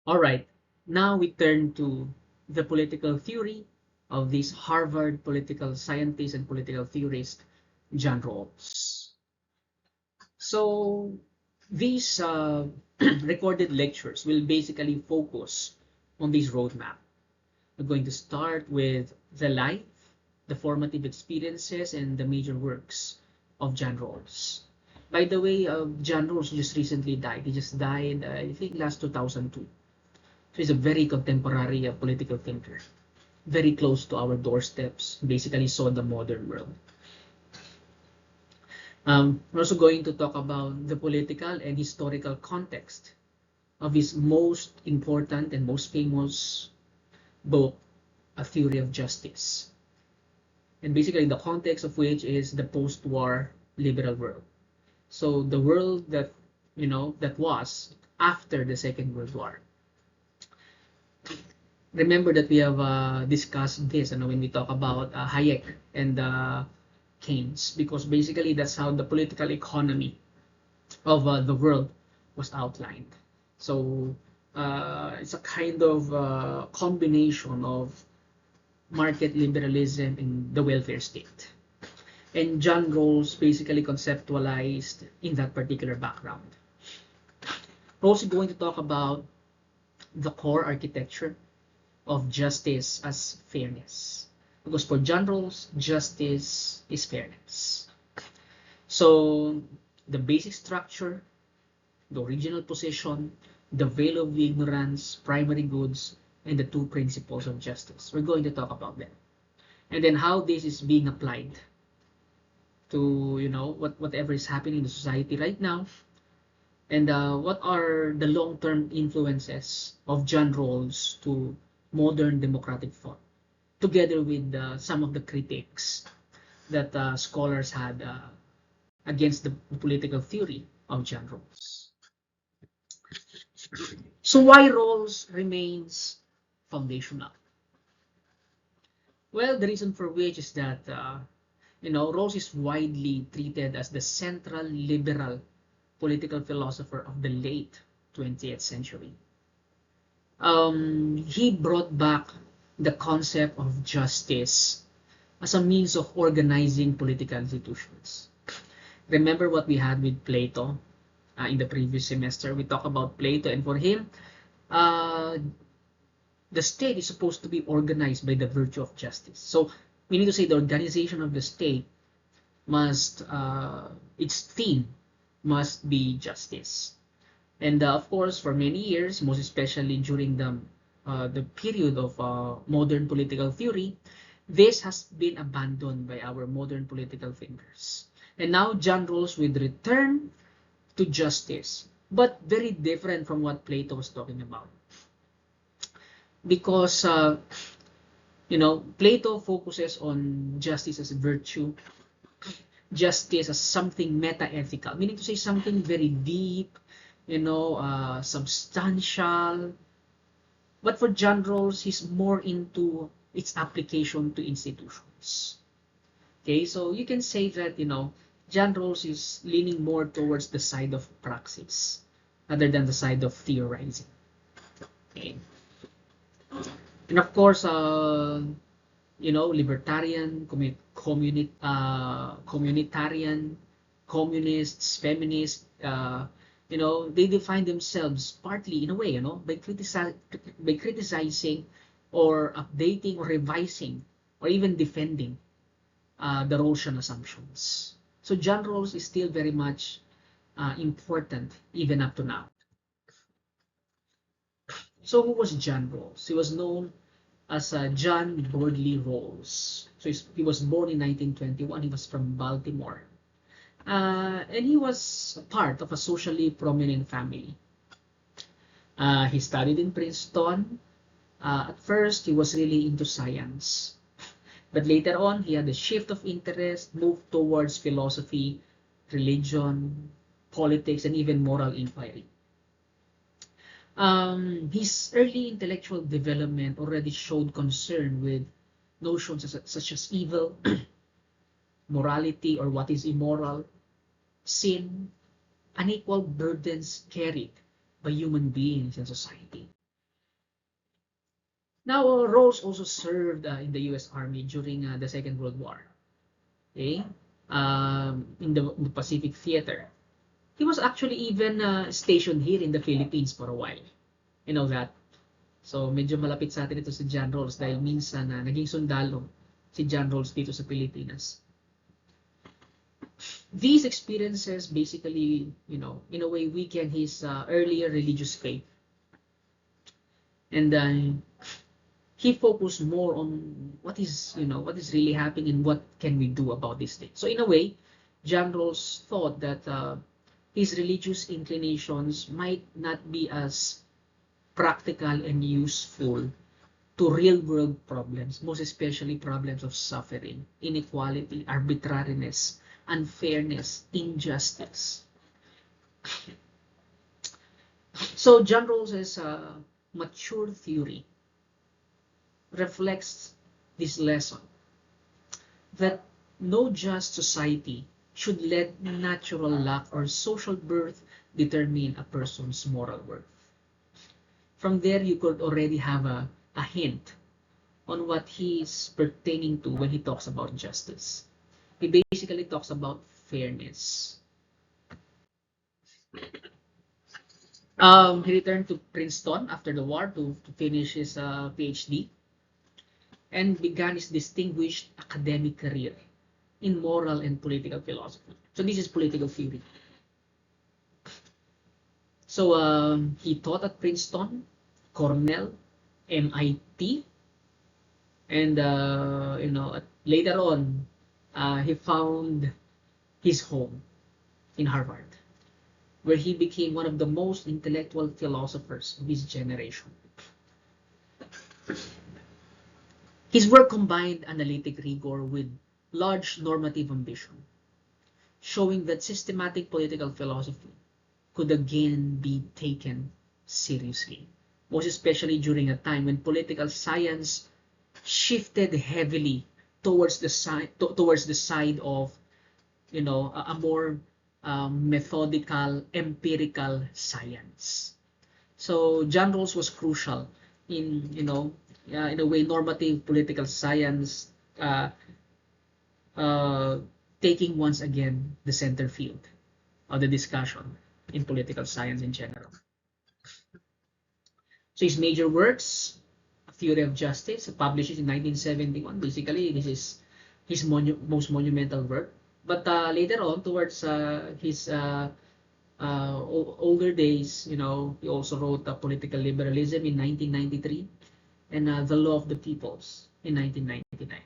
All right, now we turn to the political theory of this Harvard political scientist and political theorist, John Rawls. So these recorded lectures will basically focus on this roadmap. We're going to start with the life, the formative experiences, and the major works of John Rawls. By the way, John Rawls just recently died. He just died, I think, last 2002. So he's a very contemporary political thinker, very close to our doorsteps, basically saw the modern world. We're also going to talk about the political and historical context of his most important and most famous book, A Theory of Justice. And basically the context of which is the post-war liberal world. So the world that, that was after the Second World War. Remember that we have discussed this when we talk about Hayek and Keynes, because basically that's how the political economy of the world was outlined. So it's a kind of combination of market liberalism and the welfare state. And John Rawls basically conceptualized in that particular background. We're also going to talk about the core architecture of justice as fairness. Because for John Rawls, justice is fairness. So the basic structure, the original position, the veil of ignorance, primary goods, and the two principles of justice. We're going to talk about them. And then how this is being applied to, whatever is happening in the society right now. And what are the long-term influences of John Rawls to modern democratic thought, together with some of the critiques that scholars had against the political theory of John Rawls. So why Rawls remains foundational? Well, the reason for which is that, Rawls is widely treated as the central liberal political philosopher of the late 20th century. He brought back the concept of justice as a means of organizing political institutions. Remember what we had with Plato in the previous semester? We talked about Plato, and for him, the state is supposed to be organized by the virtue of justice. So, meaning to say the organization of the state must, its theme must be justice. And of course, for many years, most especially during the period of modern political theory, this has been abandoned by our modern political thinkers. And now John Rawls would return to justice, but very different from what Plato was talking about. Because, Plato focuses on justice as virtue, justice as something meta-ethical, meaning to say something very deep, substantial. But for John Rawls, he's more into its application to institutions. Okay, so you can say that, John Rawls is leaning more towards the side of praxis rather than the side of theorizing. Okay. And of course, libertarian, communitarian, communists, feminists, they define themselves partly in a way, by criticizing or updating or revising or even defending the Rawlsian assumptions. So John Rawls is still very much important even up to now. So who was John Rawls? He was known as John Bordley Rawls. So he was born in 1921. He was from Baltimore. And he was part of a socially prominent family. He studied in Princeton. At first, he was really into science. But later on, he had a shift of interest, moved towards philosophy, religion, politics, and even moral inquiry. His early intellectual development already showed concern with notions such as evil, morality or what is immoral, sin, unequal burdens carried by human beings in society. Now, Rolls also served in the U.S. Army during the Second World War. Okay, in the Pacific Theater. He was actually even stationed here in the Philippines for a while. You know that? So medyo malapit sa atin ito si John Rolls dahil minsan naging sundalo si John Rolls dito sa Pilipinas. These experiences basically, you know, in a way weaken his earlier religious faith. And he focused more on what is, you know, what is really happening and what can we do about this thing. So in a way, John Rawls thought that his religious inclinations might not be as practical and useful to real-world problems, most especially problems of suffering, inequality, arbitrariness, unfairness, injustice. So John Rawls's mature theory reflects this lesson that no just society should let natural luck or social birth determine a person's moral worth. From there, you could already have a hint on what he's pertaining to when he talks about justice. He basically talks about fairness. He returned to Princeton after the war to finish his PhD and began his distinguished academic career in moral and political philosophy. So this is political theory. So he taught at Princeton, Cornell, MIT, and you know, later on, he found his home in Harvard, where he became one of the most intellectual philosophers of his generation. His work combined analytic rigor with large normative ambition, showing that systematic political philosophy could again be taken seriously, most especially during a time when political science shifted heavily towards the side of, you know, a more methodical, empirical science. So John Rawls was crucial in, you know, in a way, normative political science uh, taking once again the center field of the discussion in political science in general. So his major works, A Theory of Justice, published in 1971. Basically, this is his most monumental work. But later on, towards his older days, you know, he also wrote Political Liberalism in 1993 and The Law of the Peoples in 1999.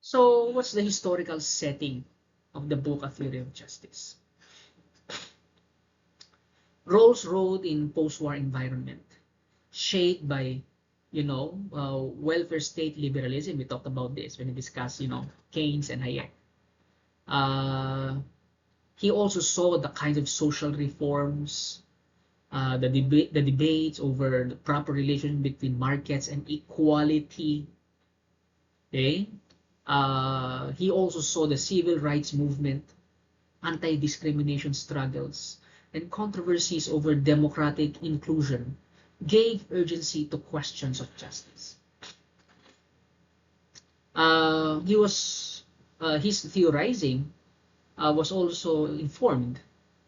So, what's the historical setting of the book A Theory of Justice? Rawls wrote in post-war environment, shaped by, you know, welfare state liberalism. We talked about this when we discussed, you know, Keynes and Hayek. He also saw the kinds of social reforms, the debates over the proper relation between markets and equality. Okay, he also saw the civil rights movement, anti-discrimination struggles, and controversies over democratic inclusion gave urgency to questions of justice. His theorizing was also informed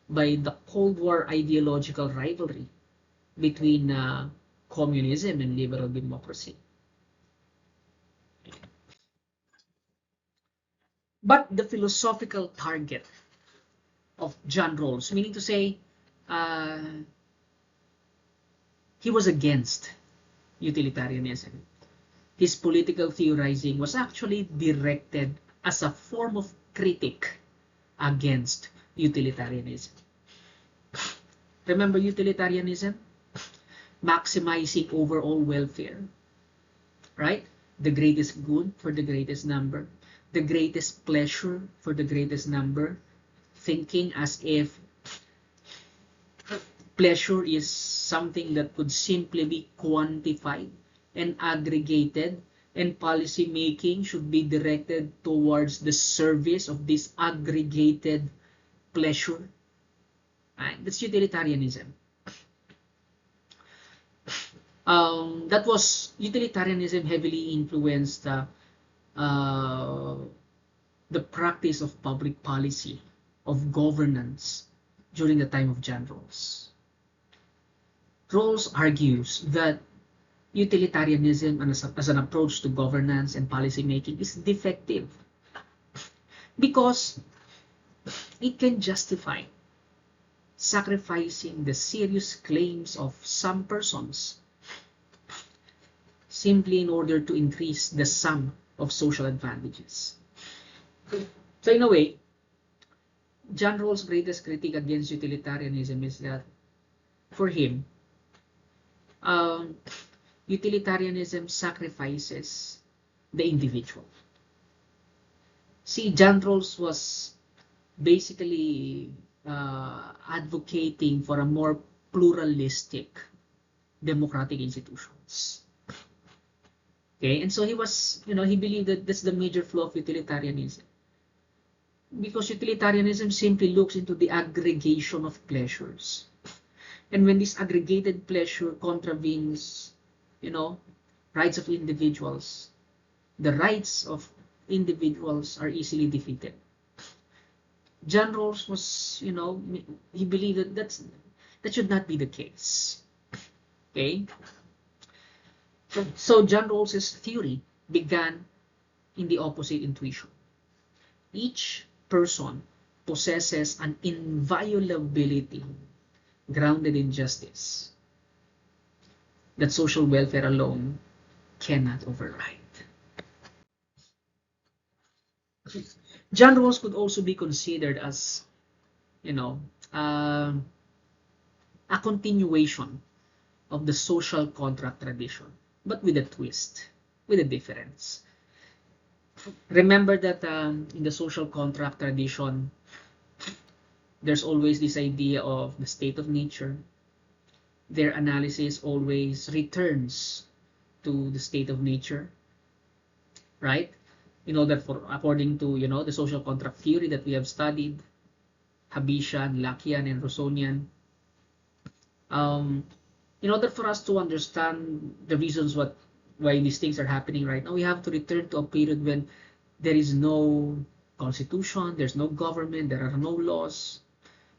by the Cold War ideological rivalry between communism and liberal democracy. But the philosophical target of John Rawls, meaning to say, uh, he was against utilitarianism. His political theorizing was actually directed as a form of critique against utilitarianism. Remember utilitarianism? Maximizing overall welfare, right? The greatest good for the greatest number, the greatest pleasure for the greatest number, thinking as if pleasure is something that could simply be quantified and aggregated, and policy making should be directed towards the service of this aggregated pleasure. Right? That's utilitarianism. That was utilitarianism heavily influenced uh, the practice of public policy, of governance during the time of John Rawls. Rawls argues that utilitarianism as an approach to governance and policy making is defective because it can justify sacrificing the serious claims of some persons simply in order to increase the sum of social advantages. So in a way, John Rawls' greatest critique against utilitarianism is that, for him, um, utilitarianism sacrifices the individual. See, John Rawls was basically advocating for a more pluralistic democratic institutions. Okay, and so he was, he believed that that's the major flaw of utilitarianism. Because utilitarianism simply looks into the aggregation of pleasures. And when this aggregated pleasure contravenes, rights of individuals, the rights of individuals are easily defeated. John Rawls was, he believed that that should not be the case. Okay? So John Rawls's theory began in the opposite intuition. Each person possesses an inviolability grounded in justice that social welfare alone cannot override. John Rawls could also be considered as, a continuation of the social contract tradition, but with a twist, with a difference. Remember that in the social contract tradition, there's always this idea of the state of nature. Their analysis always returns to the state of nature, right? According to, the social contract theory that we have studied, Habitian, Lakian, and Rousseauian, in order for us to understand the reasons why these things are happening right now, we have to return to a period when there is no constitution, there's no government, there are no laws,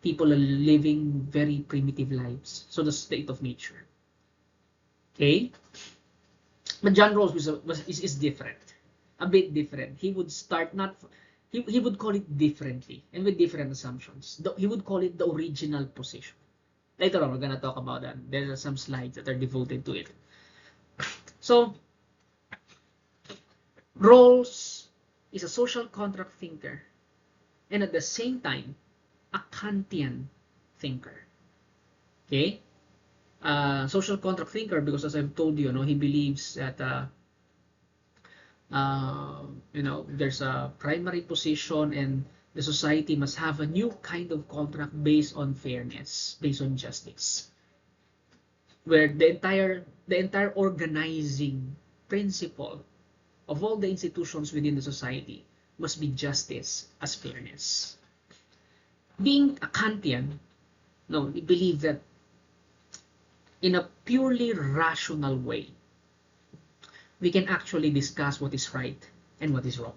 people are living very primitive lives. So the state of nature. Okay? But John Rawls is different. A bit different. He would start he would call it differently and with different assumptions. He would call it the original position. Later on, we're gonna talk about that. There are some slides that are devoted to it. So, Rawls is a social contract thinker and at the same time, a Kantian thinker. Okay? Social contract thinker because as I've told you, he believes that there's a primary position and the society must have a new kind of contract based on fairness, based on justice, where the entire organizing principle of all the institutions within the society must be justice as fairness. Being a Kantian, we believe that in a purely rational way, we can actually discuss what is right and what is wrong.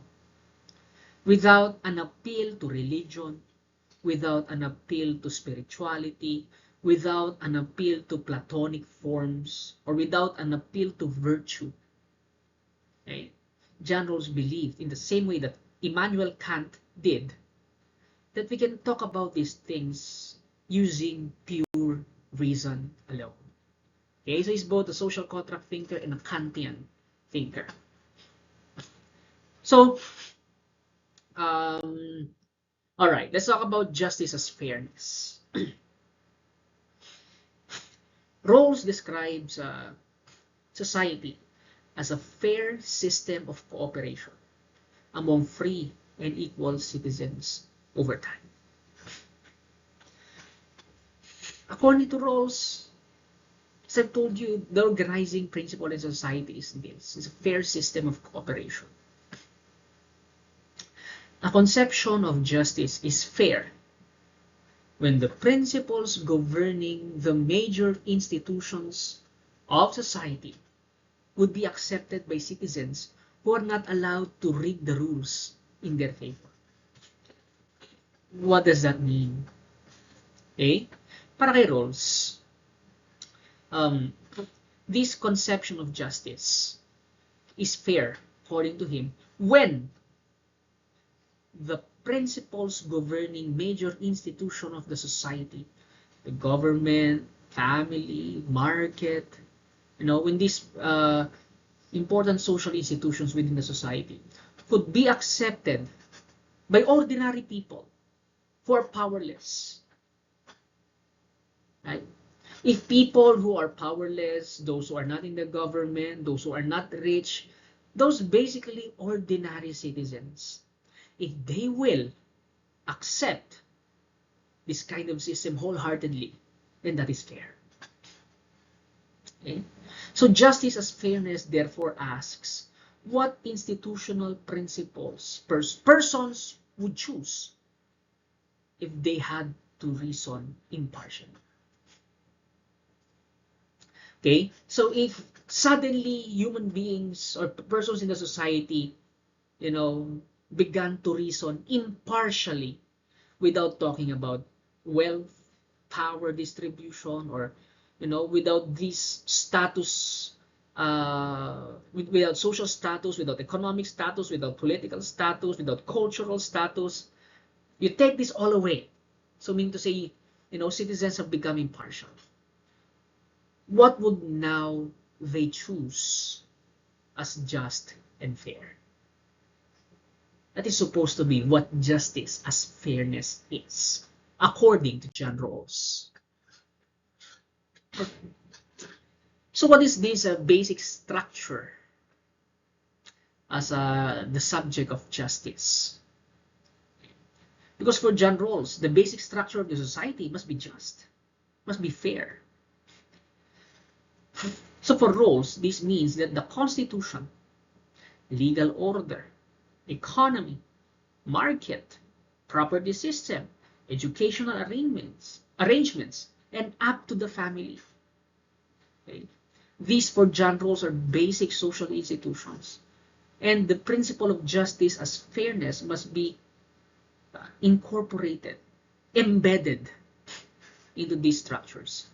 Without an appeal to religion, without an appeal to spirituality, without an appeal to Platonic forms, or without an appeal to virtue. Okay? John Rawls believed in the same way that Immanuel Kant did, that we can talk about these things using pure reason alone. Okay, so he's both a social contract thinker and a Kantian thinker. So, all right, let's talk about justice as fairness. Rawls describes society as a fair system of cooperation among free and equal citizens over time. According to Rawls, as I've told you, the organizing principle in society is this. It's a fair system of cooperation. A conception of justice is fair when the principles governing the major institutions of society would be accepted by citizens who are not allowed to read the rules in their favor. What does that mean? Okay? Para kay Rawls, this conception of justice is fair, according to him, when the principles governing major institution of the society, the government, family, market, when these important social institutions within the society could be accepted by ordinary people who are powerless. Right? If people who are powerless, those who are not in the government, those who are not rich, those basically ordinary citizens, if they will accept this kind of system wholeheartedly, then that is fair. Okay? So justice as fairness therefore asks, what institutional principles persons would choose if they had to reason impartially? Okay, so if suddenly human beings or persons in the society, began to reason impartially without talking about wealth, power distribution, or, without this status, without social status, without economic status, without political status, without cultural status, you take this all away. So meaning to say, citizens have become impartial. What would now they choose as just and fair? That is supposed to be what justice as fairness is, according to John Rawls. So what is this basic structure as the subject of justice? Because for John Rawls, the basic structure of the society must be just, must be fair. So for Rawls, this means that the Constitution, legal order, economy, market, property system, educational arrangements, and up to the family. Okay? These for John Rawls are basic social institutions. And the principle of justice as fairness must be incorporated, embedded into these structures.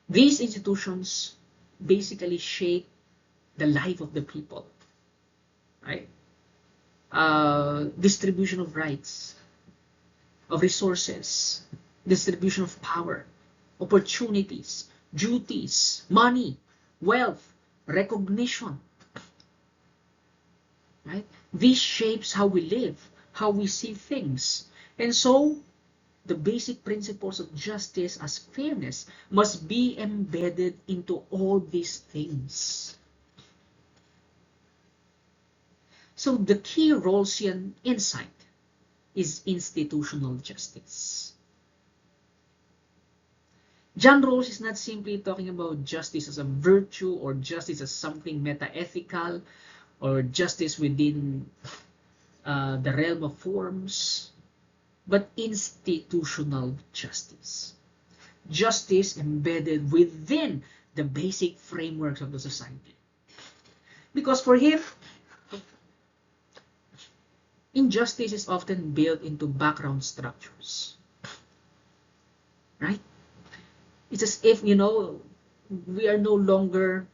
These institutions basically shape the life of the people, right? Distribution of rights, of resources, distribution of power, opportunities, duties, money, wealth, recognition, right? This shapes how we live, how we see things. And so, the basic principles of justice as fairness must be embedded into all these things. So the key Rawlsian insight is institutional justice. John Rawls is not simply talking about justice as a virtue or justice as something meta-ethical or justice within the realm of forms, but institutional justice. Justice embedded within the basic frameworks of the society. Because for him, injustice is often built into background structures. Right? It's as if, we are no longer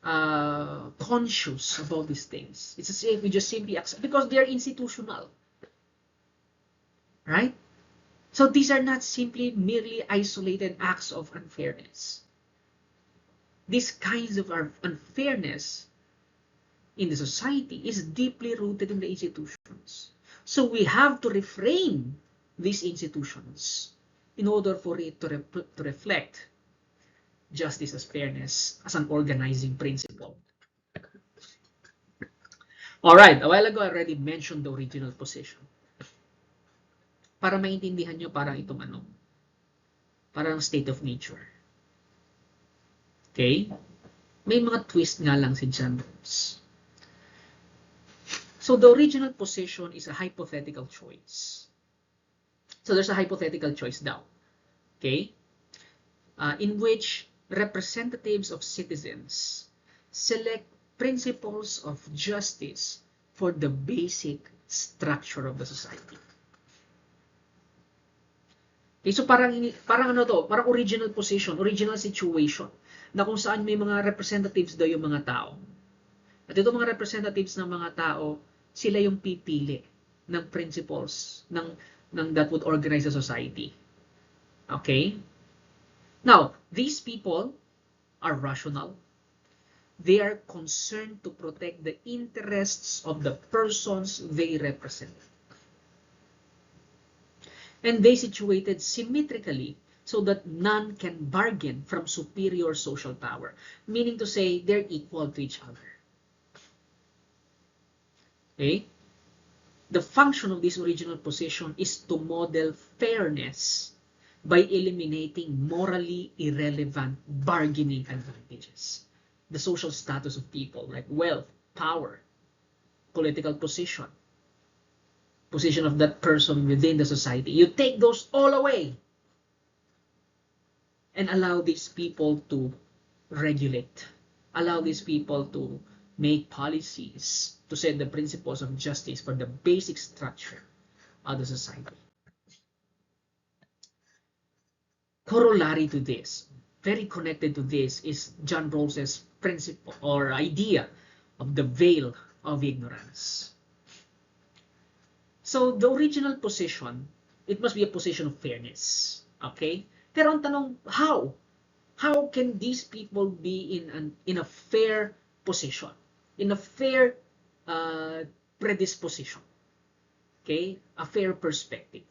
conscious about these things. It's as if we just simply accept, because they are institutional. Right? So these are not simply merely isolated acts of unfairness. These kinds of unfairness in the society is deeply rooted in the institutions. So we have to reframe these institutions in order for it to reflect justice as fairness as an organizing principle. Alright, a while ago I already mentioned the original position. Para maintindihan nyo, parang itong parang state of nature. Okay? May mga twist nga lang si John Rawls. So the original position is a hypothetical choice. So there's a hypothetical choice now. Okay? in which representatives of citizens select principles of justice for the basic structure of the society. Okay, so parang ano to, parang original position, original situation, na kung saan may mga representatives daw yung mga tao. At itong mga representatives ng mga tao, sila yung pipili ng principles ng that would organize a society. Okay? Now, these people are rational. They are concerned to protect the interests of the persons they represent. And they situated symmetrically so that none can bargain from superior social power. Meaning to say, they're equal to each other. Okay? The function of this original position is to model fairness by eliminating morally irrelevant bargaining advantages. The social status of people like wealth, power, political position of that person within the society. You take those all away and allow these people to regulate, allow these people to make policies to set the principles of justice for the basic structure of the society. Corollary to this, very connected to this, is John Rawls's principle or idea of the veil of ignorance. So the original position, it must be a position of fairness. Okay? Pero ang tanong, how? How can these people be in a fair position? In a fair predisposition? Okay? A fair perspective.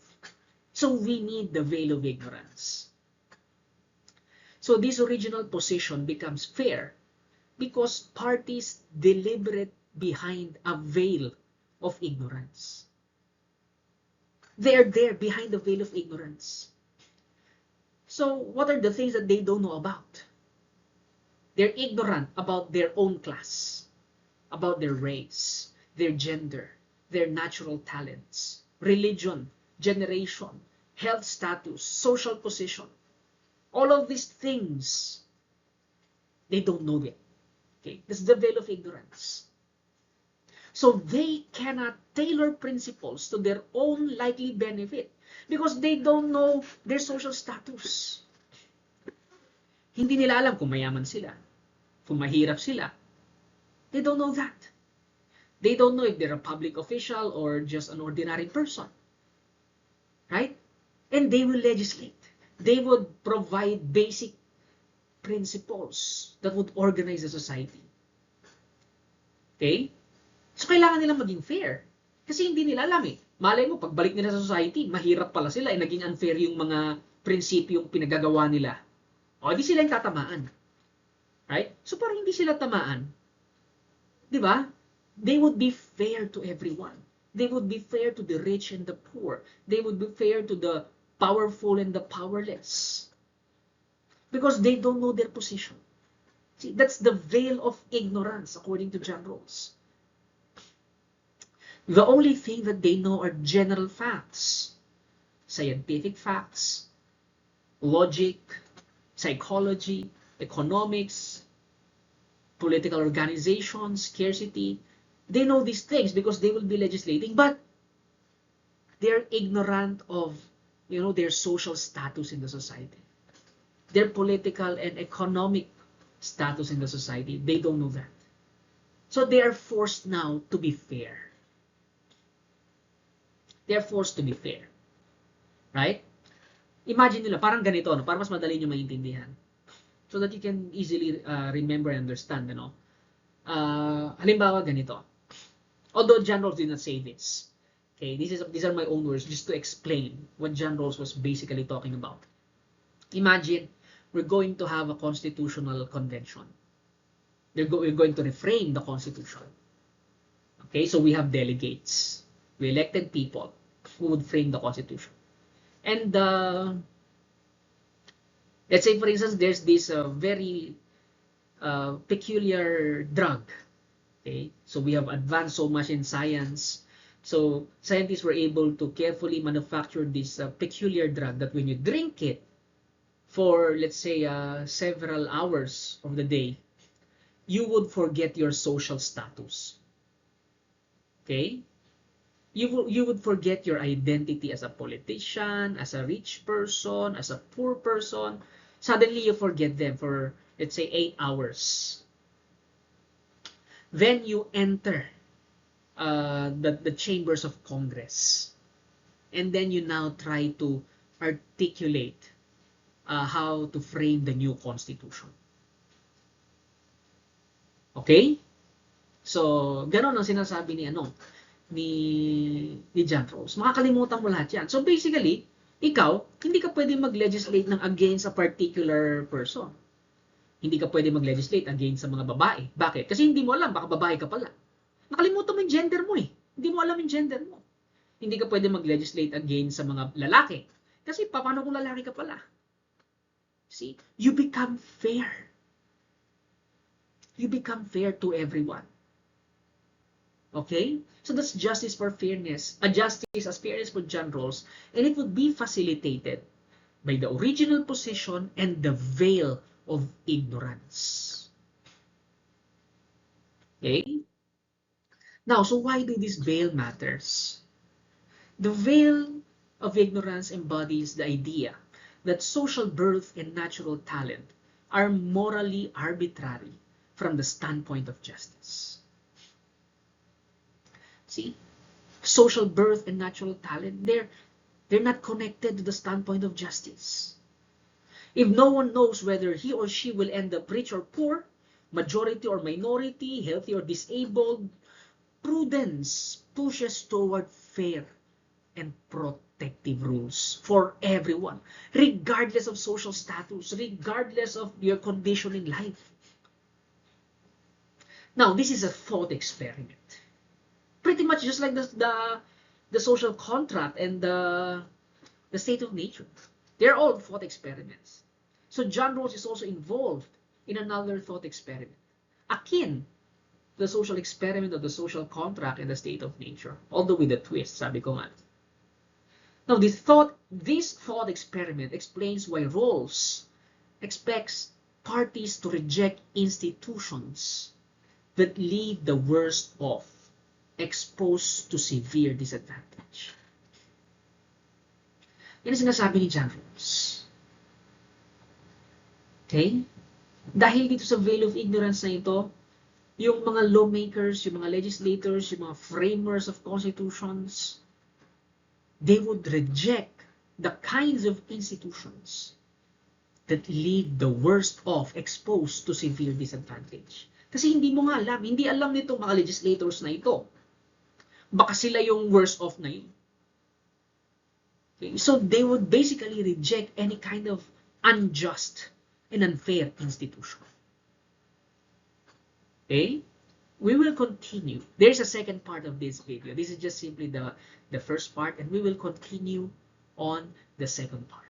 So we need the veil of ignorance. So this original position becomes fair because parties deliberate behind a veil of ignorance. They are there behind the veil of ignorance. So what are the things that they don't know about? They're ignorant about their own class, about their race, their gender, their natural talents, religion, generation, health status, social position. All of these things, they don't know yet. Okay? This is the veil of ignorance. So they cannot tailor principles to their own likely benefit because they don't know their social status. Hindi nila alam kung mayaman sila, kung mahirap sila. They don't know that. They don't know if they're a public official or just an ordinary person. Right? And they will legislate. They would provide basic principles that would organize the society. Okay? So, kailangan nilang maging fair. Kasi hindi nila alam eh. Malay mo, pagbalik nila sa society, mahirap pala sila, naging unfair yung mga prinsipyong pinagagawa nila. O, di sila yung tatamaan. Right? So, parang hindi sila tamaan. Di ba? They would be fair to everyone. They would be fair to the rich and the poor. They would be fair to the powerful and the powerless. Because they don't know their position. See, that's the veil of ignorance, according to John Rawls. The only thing that they know are general facts, scientific facts, logic, psychology, economics, political organization, scarcity. They know these things because they will be legislating, but they're ignorant of, their social status in the society, their political and economic status in the society. They don't know that. So they are forced now to be fair. They're forced to be fair. Right? Imagine nila, parang ganito, para mas madali nyo maintindihan. So that you can easily remember and understand, halimbawa ganito. Although John Rawls did not say this. Okay, these are my own words just to explain what John Rawls was basically talking about. Imagine we're going to have a constitutional convention. We're going to reframe the Constitution. Okay, so we have delegates. We elected people who would frame the Constitution. And let's say, for instance, there's this very peculiar drug. Okay, so we have advanced so much in science. So scientists were able to carefully manufacture this peculiar drug that when you drink it, for, let's say, several hours of the day, you would forget your social status. Okay? You would forget your identity as a politician, as a rich person, as a poor person. Suddenly, you forget them for, let's say, 8 hours. Then you enter the chambers of Congress. And then you now try to articulate how to frame the new constitution. Okay? So, gano'n ang sinasabi ni John Rawls. Makakalimutan mo lahat yan. So basically, ikaw, hindi ka pwede mag-legislate ng against a particular person. Hindi ka pwede mag-legislate against sa mga babae. Bakit? Kasi hindi mo alam, baka babae ka pala. Nakalimutan mo yung gender mo eh. Hindi mo alam yung gender mo. Hindi ka pwede mag-legislate against sa mga lalaki. Kasi paano kung lalaki ka pala? See? You become fair. You become fair to everyone. Okay? So that's justice for fairness. A justice as fairness for John Rawls. And it would be facilitated by the original position and the veil of ignorance. Okay? Now, so why do this veil matters? The veil of ignorance embodies the idea that social birth and natural talent are morally arbitrary from the standpoint of justice. See, social birth and natural talent, they're not connected to the standpoint of justice. If no one knows whether he or she will end up rich or poor, majority or minority, healthy or disabled, prudence pushes toward fair and protective rules for everyone, regardless of social status, regardless of your condition in life. Now, this is a thought experiment. Pretty much just like the social contract and the state of nature. They're all thought experiments. So John Rawls is also involved in another thought experiment, akin to the social experiment of the social contract and the state of nature, although with a twist, sabi ko nga. Now, this thought experiment explains why Rawls expects parties to reject institutions that leave the worst off exposed to severe disadvantage. Yan ang sinasabi ni John Rawls. Okay? Dahil dito sa veil of ignorance na ito, yung mga lawmakers, yung mga legislators, yung mga framers of constitutions, they would reject the kinds of institutions that leave the worst off exposed to severe disadvantage. Kasi hindi mo nga alam, hindi alam nitong mga legislators na ito. Baka sila yung worst off na yun. Okay? So they would basically reject any kind of unjust and unfair institution. Okay? We will continue. There's a second part of this video. This is just simply the first part, and we will continue on the second part.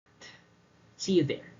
See you there.